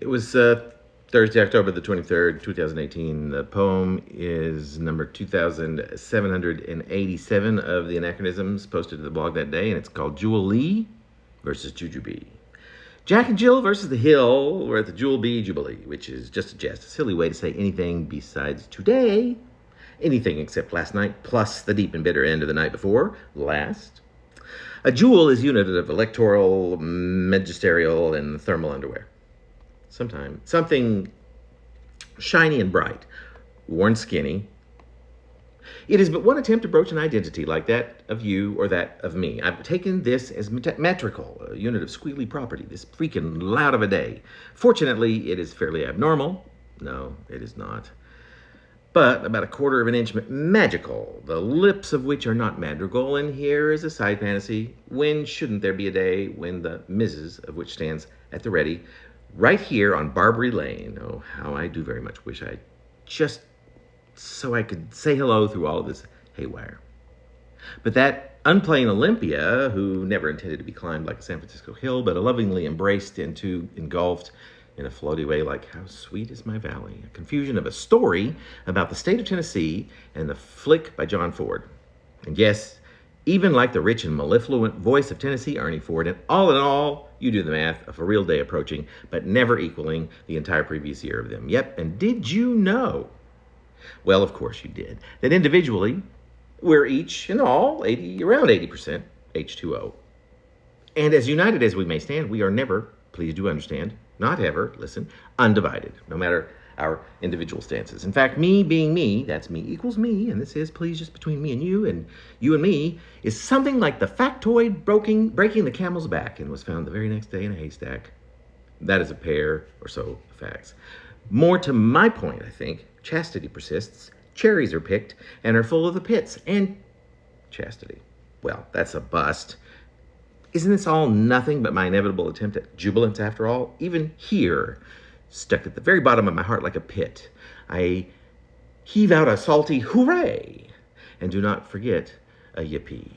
It was Thursday, October the 23rd, 2018. The poem is number 2787 of the Anachronisms, posted to the blog that day, and it's called Jewel versus Jujube. Jack and Jill versus the Hill. We're at the Jewel Jubilee, which is just a silly way to say anything besides today. Anything except last night, plus the deep and bitter end of the night before last. A jewel is unit of electoral, magisterial, and thermal underwear. Something shiny and bright, worn skinny. It is but one attempt to broach an identity like that of you or that of me. I've taken this as metrical, a unit of squealy property, this freaking loud of a day. Fortunately, it is fairly abnormal. No, it is not. But about a quarter of an inch magical, the lips of which are not madrigal, and here is a side fantasy. When shouldn't there be a day when the Mrs. of which stands at the ready, right here on Barbary Lane? Oh, how I do very much wish I just so I could say hello through all of this haywire. But that unplain Olympia, who never intended to be climbed like a San Francisco hill, but lovingly embraced into, engulfed in a floaty way like how sweet is my valley, a confusion of a story about the state of Tennessee and the flick by John Ford. And yes, even like the rich and mellifluent voice of Tennessee Ernie Ford, and all in all, you do the math of a real day approaching, but never equaling the entire previous year of them. Yep, and did you know? Well, of course you did. That individually, we're each in all around 80% H2O. And as united as we may stand, we are never, please do understand, not ever, listen, undivided, no matter our individual stances. In fact, me being me, that's me equals me, and this is, please, just between me and you and me, is something like the factoid breaking the camel's back and was found the very next day in a haystack. That is a pair or so of facts. More to my point, I think, chastity persists, cherries are picked, and are full of the pits, and chastity, well, that's a bust. Isn't this all nothing but my inevitable attempt at jubilance after all? Even here, stuck at the very bottom of my heart like a pit, I heave out a salty hooray, and do not forget a yippee.